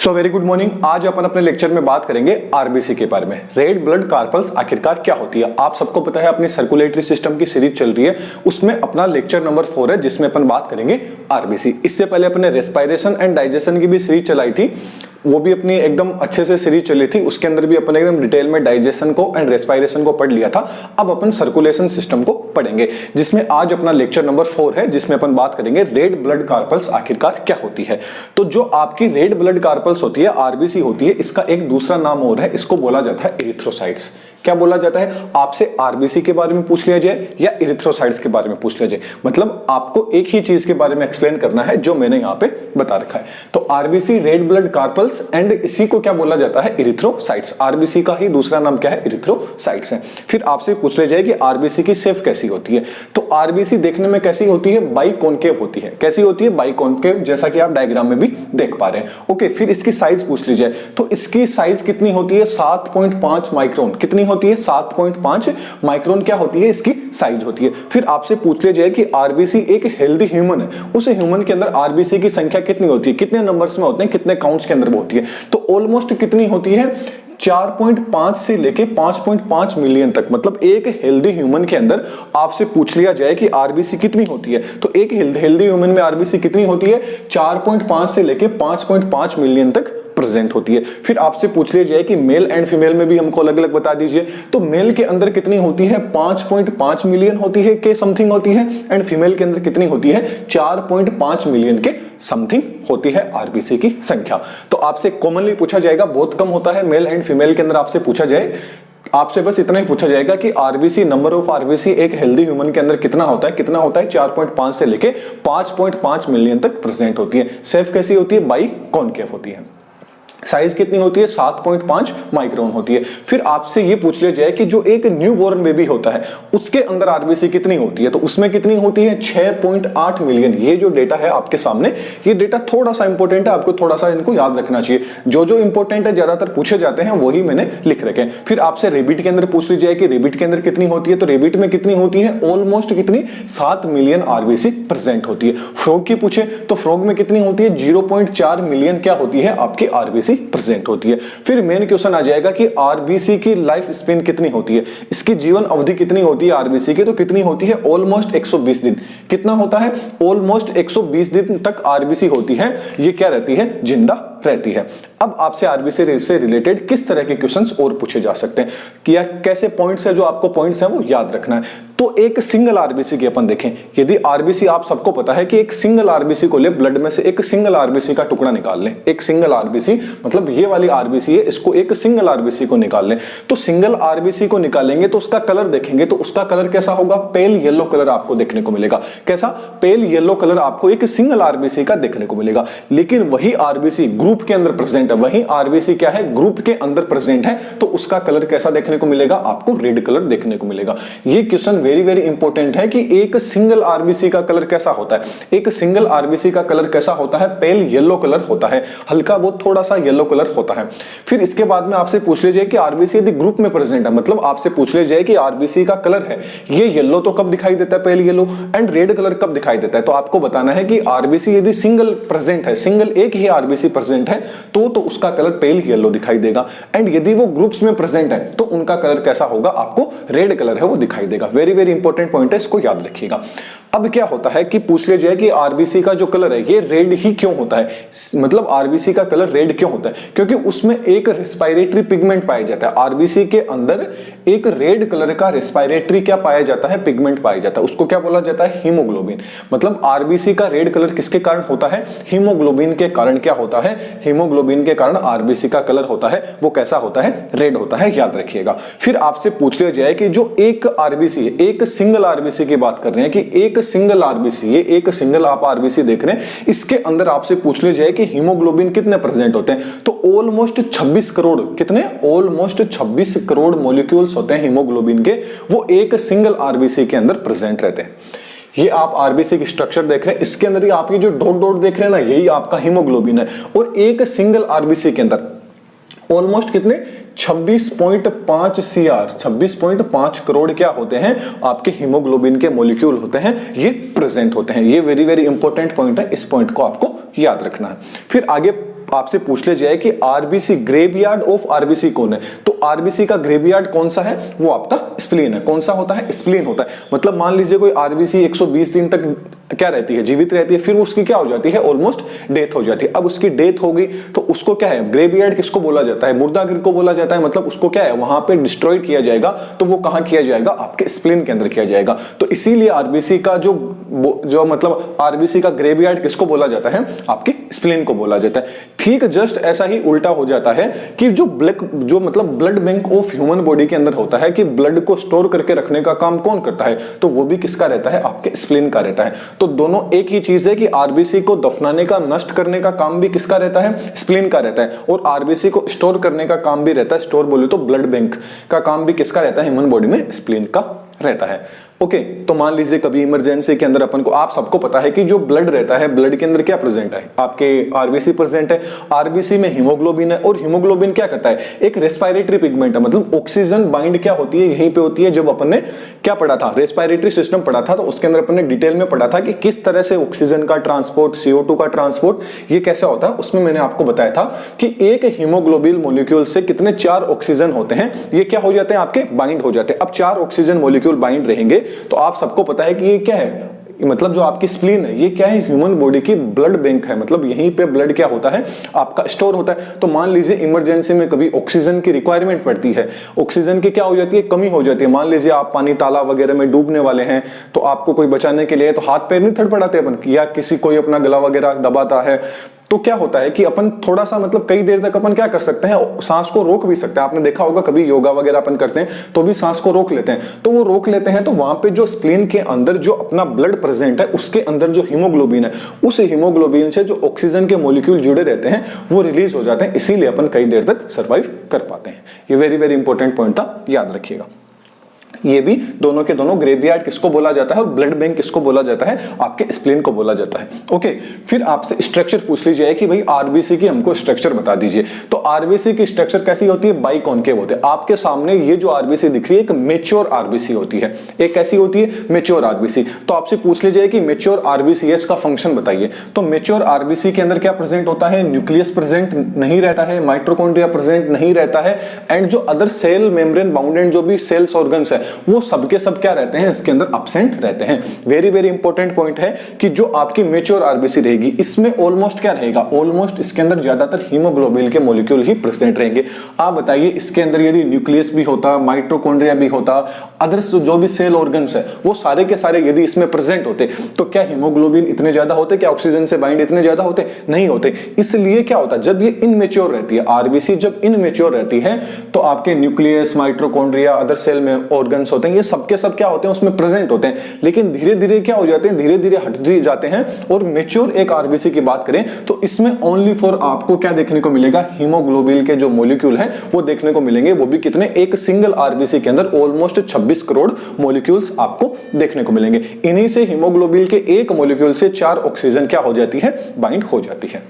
So very good morning. आज अपन अपने lecture में बात करेंगे आरबीसी के बारे में। रेड ब्लड कार्पल्स आखिरकार क्या होती है? आप सबको पता है अपनी सर्कुलेटरी सिस्टम की सीरीज चल रही है, उसमें अपना लेक्चर नंबर 4 है जिसमें अपन बात करेंगे आरबीसी। इससे पहले अपने रेस्पिरेशन एंड डाइजेशन की भी सीरीज चलाई थी, वो भी अपनी एकदम अच्छे से सीरीज चली थी। उसके अंदर भी अपन एकदम डिटेल में डाइजेशन को एंड रेस्पिरेशन को पढ़ लिया था। अब अपन सर्कुलेशन सिस्टम को पढ़ेंगे, जिसमें आज अपना लेक्चर नंबर 4 है, जिसमें अपन बात करेंगे रेड ब्लड कार्पल्स आखिरकार क्या होती है। तो जो आपकी रेड ब्लड कार्पल्स होती है, आरबीसी होती है, इसका एक दूसरा नाम और है, इसको बोला जाता है एरिथ्रोसाइट्स। क्या बोला जाता है? आपसे आरबीसी के बारे में पूछ लिया जाए या एरिथ्रोसाइट्स के बारे में पूछ लिया जाए, मतलब आपको एक ही चीज के बारे में एक्सप्लेन करना है जो मैंने यहाँ पे बता रखा है। तो RBC red blood carpals and इसी को क्या बोला जाता है? एरिथ्रोसाइट्स। आरबीसी का ही दूसरा नाम क्या है? एरिथ्रोसाइट्स है। फिर आपसे पूछ लिया जाए कि आरबीसी की शेप कैसी होती है। तो आरबीसी देखने में कैसी होती है? बाइकॉन्केव होती है। कैसी होती है? बाइकॉन्केव, जैसा कि आप डायग्राम में भी देख पा रहे हैं। ओके, फिर इसकी साइज पूछ ली जाए तो इसकी साइज कितनी होती है? 7.5 माइक्रोन। कितनी होती है? 7.5 माइक्रोन क्या होती है? इसकी साइज होती है। फिर आपसे पूछ लिया जाए कि आरबीसी एक हेल्दी ह्यूमन है, उस ह्यूमन के अंदर आरबीसी की संख्या कितनी होती है? कितने नंबर्स में होते हैं? कितने काउंट्स के अंदर वो होती है? तो ऑलमोस्ट कितनी होती है? 4.5 से लेके 5.5 मिलियन तक। मतलब एक हेल्दी ह्यूमन के अंदर आपसे पूछ लिया जाए कि आरबीसी कितनी होती है, तो एक हेल्दी ह्यूमन में आरबीसी कितनी होती है? 4.5 से लेके 5.5 मिलियन तक प्रेजेंट होती है। फिर आपसे पूछ लिया जाए कि मेल एंड फीमेल में भी हमको अलग अलग बता दीजिए, तो मेल के अंदर कितनी होती है? 5.5 मिलियन होती है के समथिंग होती है, एंड फीमेल के अंदर कितनी होती है? 4.5 मिलियन के समथिंग होती है आरबीसी की संख्या। तो आपसे कॉमनली पूछा जाएगा, बहुत कम होता है मेल एंड फीमेल के अंदर आपसे पूछा जाए, आपसे बस इतना ही पूछा जाएगा कि आरबीसी, नंबर ऑफ आरबीसी एक हेल्दी ह्यूमन के अंदर कितना होता है? कितना होता है? 4.5 से लेके 5.5 मिलियन तक प्रेजेंट होती है। शेप कैसी होती है? बाइकॉन्केव होती है। साइज कितनी होती है? 7.5 माइक्रोन होती है। फिर आपसे ये पूछ लिया जाए कि जो एक न्यूबॉर्न बेबी होता है उसके अंदर आरबीसी कितनी होती है, तो उसमें कितनी होती है? 6.8 मिलियन। ये जो डेटा है आपके सामने, ये डेटा थोड़ा सा इंपॉर्टेंट है, आपको थोड़ा सा इनको याद रखना चाहिए। जो इंपॉर्टेंट है, ज्यादातर पूछे जाते हैं, वही मैंने लिख रखे हैं। फिर आपसे रेबिट के अंदर पूछ ली जाए कि रेबिट के अंदर कितनी होती है, तो रेबिट में कितनी होती है? ऑलमोस्ट कितनी? 7 मिलियन आरबीसी प्रेजेंट होती है। फ्रॉग की पूछे तो फ्रॉग में कितनी होती है? 0.4 मिलियन क्या होती है? आपकी आरबीसी प्रेजेंट होती है। फिर मेन क्वेश्चन आ जाएगा कि आरबीसी की लाइफ स्पेन कितनी होती है, इसकी जीवन अवधि कितनी होती है आरबीसी की, तो कितनी होती है? ऑलमोस्ट 120 दिन। कितना होता है? ऑलमोस्ट 120 दिन तक आरबीसी होती है, ये क्या रहती है? जिंदा रहती है। अब आपसे आरबीसी से रिलेटेड किस तरह के क्वेश्चंस और पूछे जा सकते हैं, कि या कैसे पॉइंट्स है, जो आपको पॉइंट्स है वो याद रखना है। तो एक सिंगल आरबीसी की अपन देखें, यदि आरबीसी, आप सबको पता है कि एक सिंगल आरबीसी को ले, ब्लड में से एक सिंगल आरबीसी का टुकड़ा निकाल लें, एक सिंगल आरबीसी, मतलब ये वाली आरबीसी है, इसको एक सिंगल आरबीसी को निकाल लें, तो सिंगल आरबीसी को निकालेंगे तो उसका कलर देखेंगे, तो उसका कलर कैसा होगा? पेल येलो कलर आपको देखने को मिलेगा। कैसा? पेल येलो कलर आपको एक सिंगल आरबीसी का देखने को मिलेगा। लेकिन वही आरबीसी ग्रुप के अंदर प्रेजेंट है, वही आरबीसी क्या है? ग्रुप के अंदर प्रेजेंट है, तो उसका कलर कैसा देखने को मिलेगा? आपको रेड कलर देखने को मिलेगा। ये क्वेश्चन वेरी वेरी इंपॉर्टेंट है कि एक सिंगल आरबीसी का कलर कैसा होता है। एक सिंगल आरबीसी का कलर कैसा होता है? पेल येलो कलर होता है, हल्का वो थोड़ा सा येलो कलर होता है। फिर इसके बाद में आपसे पूछ लिया जाए कि आरबीसी यदि ग्रुप में प्रेजेंट है, मतलब आपसे पूछ लिया जाए कि आरबीसी का कलर है, ये येलो तो कब दिखाई देता है? Pale yellow. And red colour कब दिखाई देता है? तो आपको बताना है कि आरबीसी यदि सिंगल प्रेजेंट है, सिंगल एक ही आरबीसी प्रेजेंट है, तो उसका कलर पेल येलो दिखाई देगा। एंड यदि वो ग्रुप्स में प्रेजेंट है तो उनका कलर कैसा होगा? आपको रेड कलर है वो दिखाई देगा। वेरी वेरी इंपॉर्टेंट पॉइंट है, इसको याद रखिएगा। अब क्या होता है कि पूछ लिया जाए कि आरबीसी का जो कलर है ये रेड ही क्यों होता है, मतलब आरबीसी का कलर रेड क्यों होता है? क्योंकि उसमें एक रेस्पिरेटरी पिगमेंट पाया जाता है। आरबीसी के अंदर एक रेड कलर का रेस्पिरेटरी क्या पाया जाता है? पिगमेंट पाया जाता है। उसको क्या बोला जाता है? हीमोग्लोबिन। मतलब आरबीसी का रेड कलर किसके कारण होता है? हीमोग्लोबिन के कारण। क्या होता है? हीमोग्लोबिन के कारण आरबीसी का कलर होता है वो कैसा होता है? रेड होता है, याद रखिएगा। फिर आपसे पूछ लिया जाए कि जो एक आरबीसी है, एक सिंगल आरबीसी की बात कर रहे हैं कि एक सिंगल आरबीसी, ये एक सिंगल आप आरबीसी देख रहे हैं, इसके अंदर आपसे पूछ लिया जाए कि हीमोग्लोबिन कितने प्रेजेंट होते हैं, तो ऑलमोस्ट 26 करोड़। कितने? ऑलमोस्ट 26 करोड़ मॉलिक्यूल्स होते हैं हीमोग्लोबिन के, वो एक सिंगल आरबीसी के अंदर प्रेजेंट रहते हैं। ये आप आरबीसी की स्ट्रक्चर देख रहे हैं, इसके अंदर ही आप ये जो डॉट डॉट देख रहे हैं ना, यही आपका हीमोग्लोबिन है। और एक सिंगल आरबीसी के अंदर ऑलमोस्ट कितने? 26.5 सीआर, 26.5 करोड़ क्या होते हैं? आपके हीमोग्लोबिन के मॉलिक्यूल होते हैं, ये प्रेजेंट होते हैं। ये वेरी वेरी इंपॉर्टेंट पॉइंट है, इस पॉइंट को आपको याद रखना है। फिर आगे आपसे पूछ ले जाए कि आरबीसी ग्रेवयार्ड ऑफ आरबीसी कौन है, तो आरबीसी का ग्रेवयार्ड कौन सा है, वो आपका स्प्लीन है। कौन सा होता है, स्प्लीन होता है। मतलब मान लीजिए कोई आरबीसी 120 दिन तक क्या रहती है, जीवित रहती है, फिर उसकी क्या हो जाती है, ऑलमोस्ट डेथ हो जाती है। अब उसकी डेथ हो गई तो उसको क्या है, ग्रेवयार्ड किसको बोला जाता है, मुर्दाघर को बोला जाता है। मतलब उसको क्या है, वहां पे डिस्ट्रॉयड किया जाएगा, तो वो कहां किया जाएगा, आपके स्प्लीन के अंदर किया जाएगा। तो इसीलिए आरबीसी का जो मतलब आरबीसी का ग्रेवयार्ड किसको बोला जाता है, आपके स्प्लीन को बोला जाता है। ठीक जस्ट ऐसा ही उल्टा हो जाता है कि जो blood bank of human body के अंदर होता है, कि ब्लड को स्टोर करके रखने का काम कौन करता है, तो वो भी किसका रहता है, आपके स्प्लीन का रहता है। तो दोनों एक ही चीज है कि आरबीसी को दफनाने का, नष्ट करने का काम भी किसका रहता है, स्प्लीन का रहता है, और आरबीसी को स्टोर करने का काम भी रहता है, स्टोर बोले तो ब्लड बैंक का काम भी किसका रहता है, ह्यूमन बॉडी में स्प्लीन का रहता है। ओके, तो मान लीजिए कभी इमरजेंसी के अंदर अपन को, आप सबको पता है कि जो ब्लड रहता है, ब्लड के अंदर क्या प्रेजेंट है, आपके आरबीसी प्रेजेंट है। आरबीसी में हीमोग्लोबिन है, और हीमोग्लोबिन क्या करता है, एक रेस्पिरेटरी पिगमेंट है, मतलब ऑक्सीजन बाइंड क्या होती है, यहीं पे होती है। जब अपन ने क्या पढ़ा था, रेस्पिरेटरी सिस्टम पढ़ा था, तो उसके अंदर अपन ने डिटेल में पढ़ा था कि किस तरह से ऑक्सीजन का ट्रांसपोर्ट, CO2 का ट्रांसपोर्ट ये कैसे होता है। उसमें मैंने आपको बताया था कि एक हीमोग्लोबिन मोलिक्यूल से कितने 4 ऑक्सीजन होते हैं, ये क्या हो जाते हैं, आपके बाइंड हो जाते हैं। अब 4 ऑक्सीजन मोलिक्यूल बाइंड रहेंगे, तो आप सबको पता है कि ये क्या है, मतलब जो आपकी स्प्लीन है, ये क्या है, ह्यूमन बॉडी की ब्लड बैंक है। मतलब यहीं पे ब्लड क्या होता है, आपका स्टोर होता है। तो मान लीजिए इमरजेंसी में कभी ऑक्सीजन की रिक्वायरमेंट पड़ती है, ऑक्सीजन की क्या हो जाती है, कमी हो जाती है। मान लीजिए आप पानी तालाब वगैरह में डूबने वाले हैं, तो आपको कोई बचाने के लिए तो हाथ पैर नहीं थड़पड़ाते अपन, या किसी कोई अपना गला वगैरह दबाता है, तो क्या होता है कि अपन थोड़ा सा मतलब कई देर तक अपन क्या कर सकते हैं, सांस को रोक भी सकते हैं। आपने देखा होगा कभी योगा वगैरह अपन करते हैं तो भी सांस को रोक लेते हैं, तो वो रोक लेते हैं, तो वहां पे जो स्प्लीन के अंदर जो अपना ब्लड प्रेजेंट है, उसके अंदर जो हीमोग्लोबिन है, उस हीमोग्लोबिन से जो ऑक्सीजन के मॉलिक्यूल जुड़े रहते हैं वो रिलीज हो जाते हैं, इसीलिए अपन कई देर तक सर्वाइव कर पाते हैं। ये वेरी वेरी इंपॉर्टेंट पॉइंट था, याद रखिएगा। ये भी दोनों के दोनों ग्रेवयार्ड किसको बोला जाता है और ब्लड बैंक किसको बोला जाता है, आपके स्प्लीन को बोला जाता है। ओके, फिर आपसे स्ट्रक्चर पूछ ली जाए कि भाई आरबीसी की हमको स्ट्रक्चर बता दीजिए, तो आरबीसी की स्ट्रक्चर कैसी होती है, बाइकॉन्केव होते हैं। आपके सामने ये जो आरबीसी दिख रही है, एक मेच्योर आरबीसी होती है, एक कैसी होती है, मेच्योर आरबीसी। तो आपसे पूछ ली जाए कि मेच्योर आरबीसीएस का फंक्शन बताइए, तो मेच्योर आरबीसी के अंदर क्या प्रेजेंट होता है, न्यूक्लियस प्रेजेंट नहीं रहता है, माइटोकॉन्ड्रिया प्रेजेंट नहीं रहता है, एंड जो अदर सेल मेम्ब्रेन बाउंडेड जो भी सेल्स ऑर्गन्स है वो सबके सब क्या रहते हैं, इसके अंदर एब्सेंट रहते हैं। वेरी वेरी इंपॉर्टेंट पॉइंट है कि जो आपकी मेच्योर आरबीसी रहेगी, इसमें ऑलमोस्ट क्या रहेगा, ऑलमोस्ट इसके अंदर ज्यादातर हीमोग्लोबिन के मॉलिक्यूल ही प्रेजेंट रहेंगे। आप बताइए इसके अंदर यदि न्यूक्लियस भी होता, माइटोकॉन्ड्रिया भी होता, अदर्स जो भी सेल ऑर्गन्स है वो सारे के सारे यदि इसमें प्रेजेंट होते, तो क्या हीमोग्लोबिन इतने ज्यादा होते, क्या ऑक्सीजन से बाइंड इतने ज्यादा होते, नहीं होते। इसलिए क्या होता है, जब ये इनमेच्योर रहती है आरबीसी, जब इनमेच्योर रहती है, तो आपके न्यूक्लियस, माइटोकॉन्ड्रिया, अदर सेल में ऑर्गन्स होते हैं, ये सबके सब क्या होते हैं, उसमें प्रेजेंट होते हैं। लेकिन धीरे धीरे क्या हो जाते हैं, धीरे धीरे हट जाते हैं। और मेच्योर एक आरबीसी की बात करें तो इसमें ओनली फॉर आपको क्या देखने को मिलेगा, हीमोग्लोबिन के जो मॉलिक्यूल है वो देखने को मिलेंगे। वो भी कितने, एक सिंगल आरबीसी के अंदर ऑलमोस्ट 26 करोड़ मॉलिक्यूल्स आपको देखने को मिलेंगे। इन्हीं से हीमोग्लोबिन के एक मॉलिक्यूल से 4 ऑक्सीजन क्या हो जाती है, बाइंड हो जाती है।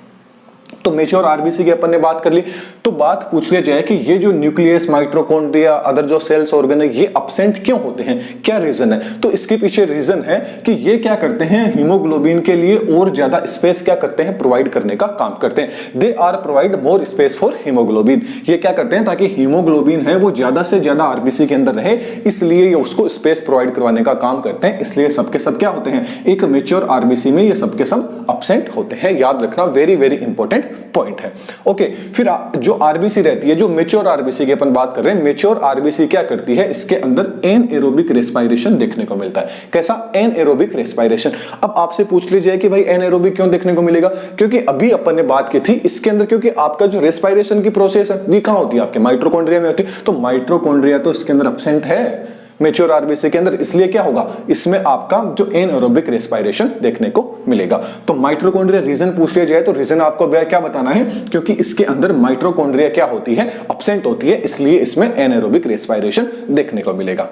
तो मेच्योर आरबीसी की अपन ने बात कर ली, तो बात पूछ लिया जाए कि ये जो न्यूक्लियस, माइटोकॉन्ड्रिया, अदर जो सेल्स ऑर्गन है, ये एब्सेंट क्यों होते हैं, क्या रीजन है। तो इसके पीछे रीजन है कि ये क्या करते हैं, हीमोग्लोबिन के लिए और ज्यादा स्पेस क्या करते हैं, प्रोवाइड करने का काम करते हैं। They are provide more space for haemoglobin. ये क्या करते हैं, ताकि हीमोग्लोबिन है वो ज्यादा से ज्यादा आरबीसी के अंदर रहे, इसलिए ये उसको स्पेस प्रोवाइड करवाने का काम करते हैं। इसलिए सबके सब क्या होते हैं, एक मेच्योर आरबीसी में ये सबके सब एब्सेंट होते हैं। याद रखना, वेरी वेरी इंपॉर्टेंट पॉइंट है। ओके, फिर जो आरबीसी रहती है, जो मेच्योर आरबीसी की अपन बात कर रहे हैं, मेच्योर आरबीसी क्या करती है, इसके अंदर एनएरोबिक रेस्पिरेशन देखने को मिलता है। कैसा, एनएरोबिक रेस्पिरेशन। अब आपसे पूछ लीजिए कि भाई एनएरोबिक क्यों देखने को मिलेगा, क्योंकि अभी अपन ने बात की थी इसके अंदर, क्योंकि आपका जो रेस्पिरेशन की प्रोसेस है वो कहां होती है, आपके माइटोकॉन्ड्रिया में होती है। तो माइटोकॉन्ड्रिया तो इसके अंदर एब्सेंट है मेच्योर आरबीसी के अंदर, इसलिए क्या होगा, इसमें आपका जो एनएरोबिक रेस्पिरेशन देखने को मिलेगा। तो माइटोकॉन्ड्रिया रीजन पूछ लिया जाए तो रीजन आपको क्या बताना है, क्योंकि इसके अंदर माइटोकॉन्ड्रिया क्या होती है, एब्सेंट होती है, इसलिए इसमें एनएरोबिक रेस्पिरेशन देखने को मिलेगा।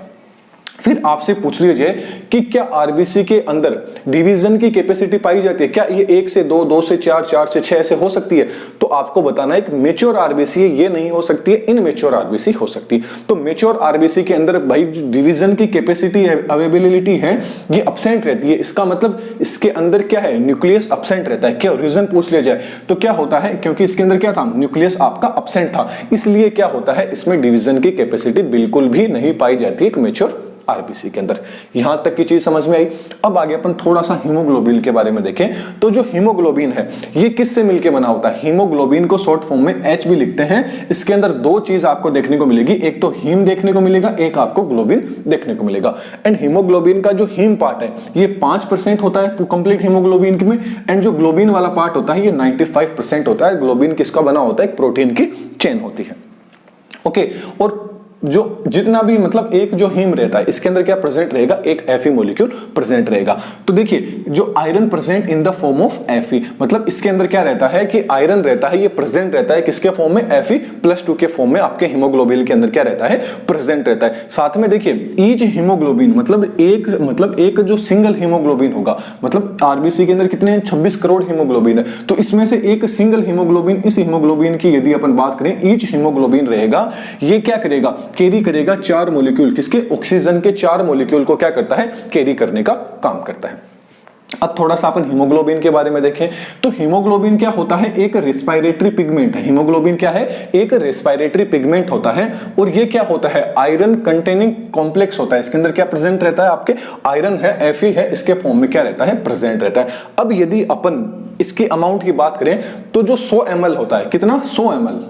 फिर आपसे पूछ लीजिए कि क्या आरबीसी के अंदर डिवीजन की कैपेसिटी पाई जाती है, क्या ये 1 से 2, 2 से 4, 4 से 6 ऐसे हो सकती है? तो आपको बताना है एक मेच्योर आरबीसी है ये नहीं हो सकती है, इनमेच्योर आरबीसी हो सकती है। तो मेच्योर आरबीसी के अंदर भाई जो डिवीजन की कैपेसिटी अवेलेबिलिटी है ये अब्सेंट रहती है। इसका मतलब इसके अंदर क्या है, न्यूक्लियस अब्सेंट रहता है। क्या रीजन पूछ लिया जाए तो क्या होता है, क्योंकि इसके अंदर क्या था, न्यूक्लियस आपका अब्सेंट था, इसलिए क्या होता है इसमें डिवीजन की कैपेसिटी बिल्कुल भी नहीं पाई जाती एक मेच्योर आरबीसी के अंदर। यहां तक की चीज समझ में आई। अब आगे अपन थोड़ा सा हीमोग्लोबिन के बारे में देखें। तो जो हीमोग्लोबिन है ये किससे मिलकर बना होता है? हीमोग्लोबिन को शॉर्ट फॉर्म में एच भी लिखते हैं। इसके अंदर दो चीज आपको देखने को मिलेगी, एक तो हीम देखने को मिलेगा, एक आपको ग्लोबिन देखने को मिलेगा। एंड हीमोग्लोबिन का जो हीम पार्ट है ये 5% होता है कंप्लीट हीमोग्लोबिन में, एंड जो ग्लोबिन वाला पार्ट होता है ये 95% होता है। ग्लोबिन किसका बना होता है? एक प्रोटीन की चेन होती है। ओके, और जो जितना भी मतलब एक जो हीम रहता है इसके अंदर क्या प्रेजेंट रहेगा, एक Fe मॉलिक्यूल प्रेजेंट रहेगा। तो देखिए जो iron present in the form of Fe, मतलब इसके अंदर क्या रहता है कि आयरन रहता है, ये प्रेजेंट रहता है किसके फॉर्म में, Fe+2 के फॉर्म में आपके हीमोग्लोबिन के अंदर क्या रहता है, प्रेजेंट रहता है। साथ में देखिए ईच हीमोग्लोबिन मतलब एक जो सिंगल हीमोग्लोबिन होगा, मतलब आरबीसी के अंदर कितने हैं, 26 करोड़ हीमोग्लोबिन है, तो इसमें से एक सिंगल हीमोग्लोबिन, इस हीमोग्लोबिन की यदि अपन बात करें, ईच हीमोग्लोबिन रहेगा, ये क्या करेगा, कैरी करेगा 4 मॉलिक्यूल, किसके, ऑक्सीजन के 4 मॉलिक्यूल को क्या करता है, कैरी करने का काम करता है। अब थोड़ा सा अपन हीमोग्लोबिन के बारे में देखें तो हीमोग्लोबिन क्या होता है, एक रेस्पिरेटरी पिगमेंट है। हीमोग्लोबिन क्या है, एक रेस्पिरेटरी पिगमेंट होता है, और ये क्या होता है, आयरन कंटेनिंग कॉम्प्लेक्स होता है। इसके अंदर क्या प्रेजेंट रहता है, आपके आयरन है, Fe है, इसके फॉर्म में क्या रहता है, प्रेजेंट रहता है। अब यदि अपन इसकी अमाउंट की बात करें तो जो 100 ml होता है, कितना, 100 ml,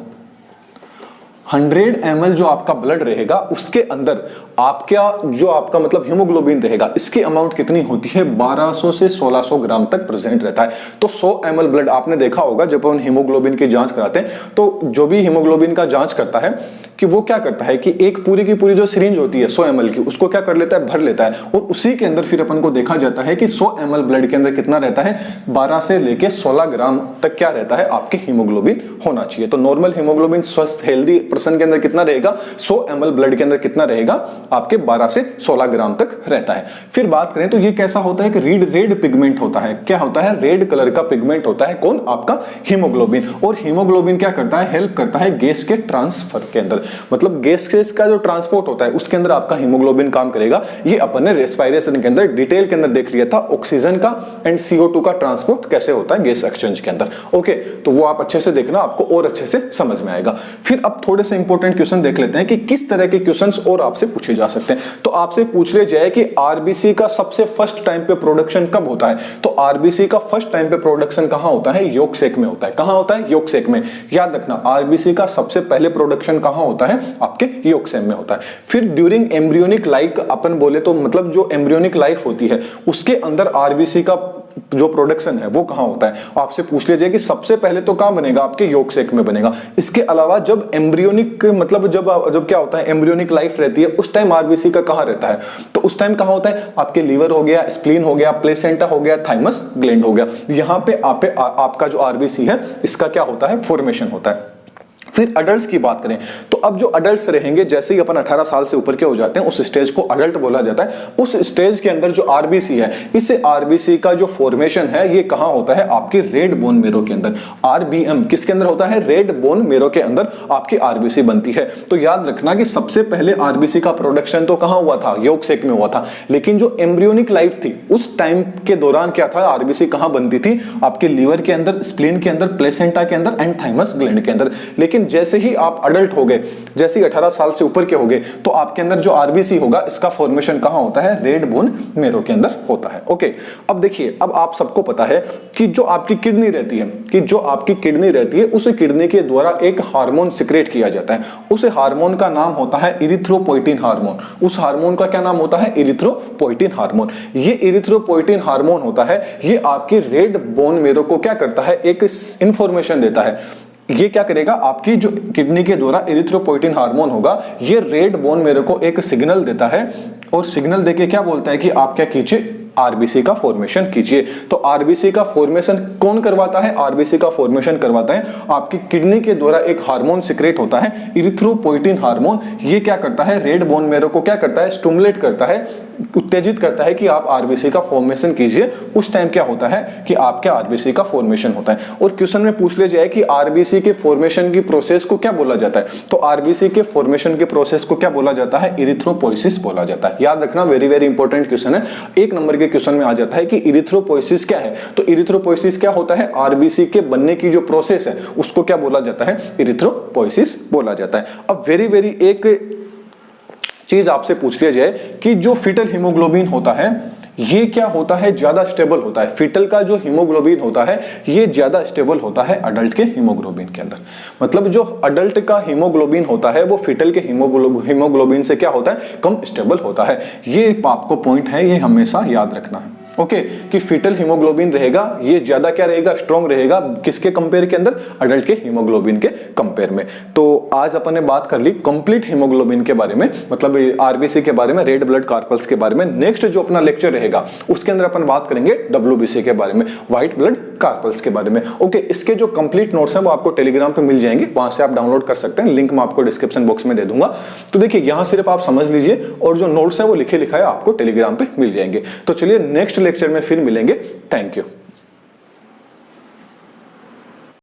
100 ml जो आपका ब्लड रहेगा उसके अंदर आपका मतलब हीमोग्लोबिन रहेगा, इसकी अमाउंट कितनी होती है, 1200 से 1600 ग्राम तक प्रेजेंट रहता है। तो 100 ml ब्लड आपने देखा होगा जब हम हीमोग्लोबिन की जांच कराते हैं तो जो भी हीमोग्लोबिन का जांच करता है कि वो क्या करता है कि एक पूरी की पूरी जो सिरिंज होती है 100 ml की, उसको क्या कर लेता है, भर लेता है, और उसी के अंदर फिर अपन को देखा जाता है कि 100 ml ब्लड के अंदर कितना रहता है, 12 से लेके 16 ग्राम तक क्या रहता है, आपके हीमोग्लोबिन होना चाहिए। तो नॉर्मल हीमोग्लोबिन स्वस्थ हेल्दी पर्सन के अंदर कितना रहेगा, 100 ml ब्लड के अंदर कितना रहेगा, आपके 12 से 16 ग्राम तक रहता है। फिर बात करें तो ये कैसा होता है कि रेड पिगमेंट होता है, क्या होता है, रेड कलर का पिगमेंट होता है, कौन, आपका हीमोग्लोबिन। और हीमोग्लोबिन क्या करता है, हेल्प करता है गैस के ट्रांसफर के अंदर, मतलब गैस का जो ट्रांसपोर्ट होता है उसके अंदर आपका हीमोग्लोबिन काम करेगा। ये अपन ने रेस्पिरेशन के अंदर डिटेल के अंदर देख लिया था, ऑक्सीजन का एंड CO2 का ट्रांसपोर्ट कैसे होता है गैस एक्सचेंज के अंदर। ओके, तो वो आप अच्छे से देखना, आपको और अच्छे से समझ में आएगा। फिर अब थोड़े से इंपॉर्टेंट क्वेश्चन देख लेते हैं कि किस तरह के क्वेश्चंस और आपसे पूछे जा सकते हैं। तो आपसे पूछ लिया जाए कि आरबीसी का सबसे फर्स्ट टाइम पे प्रोडक्शन कब होता है, तो आरबीसी का फर्स्ट टाइम पे प्रोडक्शन कहां होता है, यॉर्क सेक में होता है। कहां होता है, यॉर्क सेक में। याद रखना आरबीसी का सबसे पहले प्रोडक्शन कहां होता है, आपके यॉर्क सेक में होता है। फिर ड्यूरिंग एम्ब्रियोनिक लाइफ अपन बोले तो मतलब जो एम्ब्रियोनिक लाइफ होती है उसके अंदर आरबीसी का जो प्रोडक्शन है वो कहां होता है। आपसे पूछ लीजिए कि सबसे पहले तो कहां बनेगा, आपके यॉर्क सेक में बनेगा। इसके अलावा जब एम्ब्रियोनिक मतलब जब क्या होता है, एम्ब्रियोनिक लाइफ रहती है उस टाइम आरबीसी का कहां रहता है, तो उस टाइम कहां होता है, आपके लीवर हो गया, स्प्लीन हो गया, प्लेसेंटा हो गया, थाइमस ग्लैंड हो गया। यहां पे आपका जो आरबीसी है इसका क्या होता है, फॉर्मेशन होता है। फिर अडल्ट्स की बात करें तो अब जो अडल्ट्स रहेंगे, जैसे ही अपन 18 साल से ऊपर के हो जाते हैं उस स्टेज को अडल्ट बोला जाता है। उस स्टेज के अंदर जो आरबीसी है, इस आरबीसी का जो फॉर्मेशन है ये कहां होता है, आपके रेड बोन मेरो के अंदर। आरबीएम किसके अंदर होता है, रेड बोन मेरो के अंदर आपकी आरबीसी बनती है। तो याद रखना कि सबसे पहले आरबीसी का प्रोडक्शन तो कहां हुआ था, यॉर्क सेक में हुआ था, लेकिन जो एम्ब्रियोनिक लाइफ थी उस टाइम के दौरान क्या था, आरबीसी कहां बनती थी, आपके लीवर के अंदर, स्प्लीन के अंदर, प्लेसेंटा के अंदर एंड थाइमस ग्लैंड के अंदर। लेकिन जैसे ही आप अडल्ट हो गए, जैसे ही 18 साल से ऊपर के हो गए, तो आपके अंदर जो आरबीसी होगा इसका फॉर्मेशन कहां होता है, रेड बोन मेरो के अंदर होता है। ओके, अब देखिए, अब आप सबको पता है कि जो आपकी किडनी रहती है, उस किडनी के द्वारा एक हार्मोन सिक्रेट किया जाता है। उस हार्मोन का नाम होता है इरिथ्रोपोइटिन हार्मोन। उस हार्मोन का क्या नाम होता है, इरिथ्रोपोइटिन हार्मोन। ये इरिथ्रोपोइटिन हार्मोन होता है, ये आपकी रेड बोन मेरो को क्या करता है, एक इंफॉर्मेशन देता है। ये क्या करेगा, आपकी जो किडनी के द्वारा इरिथ्रोपोइटिन हार्मोन होगा, ये रेड बोन मेरो को एक सिग्नल देता है, और सिग्नल देके क्या बोलता है कि आप क्या कीजिए, आरबीसी का फॉर्मेशन कीजिए। तो आरबीसी का फॉर्मेशन कौन करवाता है? आरबीसी का फॉर्मेशन करवाता है आपकी किडनी के द्वारा एक हार्मोन सिक्रेट होता है इरिथ्रोपोइटिन हार्मोन। ये क्या करता है? रेड बोन मैरो को क्या करता है? स्टिमुलेट करता है, उत्तेजित करता है कि आप आरबीसी का फॉर्मेशन कीजिए। उस टाइम क्या होता है कि आपके आरबीसी का फॉर्मेशन होता है। और क्वेश्चन में पूछ लिया जाए कि आरबीसी के फॉर्मेशन की प्रोसेस को क्या बोला जाता है, तो आरबीसी के फॉर्मेशन के प्रोसेस को क्या बोला जाता है? इरिथ्रोपोइसिस बोला जाता है। याद रखना, वेरी वेरी इंपॉर्टेंट क्वेश्चन है। एक नंबर के क्वेश्चन में आ जाता है कि इरिथ्रोपोइसिस क्या है। तो इरिथ्रोपोइसिस क्या होता है? आरबीसी के बनने की जो प्रोसेस है उसको क्या बोला जाता है? इरिथ्रोपोइसिस बोला जाता है। अब वेरी वेरी एक चीज आपसे पूछ लिया जाए कि जो फीटल हीमोग्लोबिन होता है ये क्या होता है? ज्यादा स्टेबल होता है। फीटल का जो हीमोग्लोबिन होता है ये ज्यादा स्टेबल होता है अडल्ट के हीमोग्लोबिन के अंदर। मतलब जो अडल्ट का हीमोग्लोबिन होता है वो फीटल के हीमोग्लोबिन से क्या होता है? कम स्टेबल होता है। ये आपको पॉइंट है, ये हमेशा याद रखना है। ओके कि फीटल हीमोग्लोबिन रहेगा ये ज्यादा क्या रहेगा? स्ट्रॉन्ग रहेगा। किसके कंपेयर के अंदर? अडल्ट के हीमोग्लोबिन के कंपेयर में। तो आज अपन ने बात कर ली कंप्लीट हीमोग्लोबिन के बारे में, मतलब आरबीसी के बारे में, रेड ब्लड कार्पल्स के बारे में। नेक्स्ट जो अपना लेक्चर रहेगा उसके अंदर अपन बात करेंगे डब्ल्यूबीसी के बारे में, व्हाइट ब्लड कार्पल्स के बारे में। ओके, इसके जो कंप्लीट नोट्स हैं वो आपको टेलीग्राम पे मिल जाएंगे, वहां से आप डाउनलोड कर सकते हैं। लिंक मैं आपको डिस्क्रिप्शन बॉक्स में दे दूंगा। तो देखिए यहां सिर्फ आप समझ लीजिए और जो नोट्स हैं वो लिखे लिखाए आपको टेलीग्राम पे मिल जाएंगे। तो चलिए नेक्स्ट लेक्चर में फिर मिलेंगे। Thank you.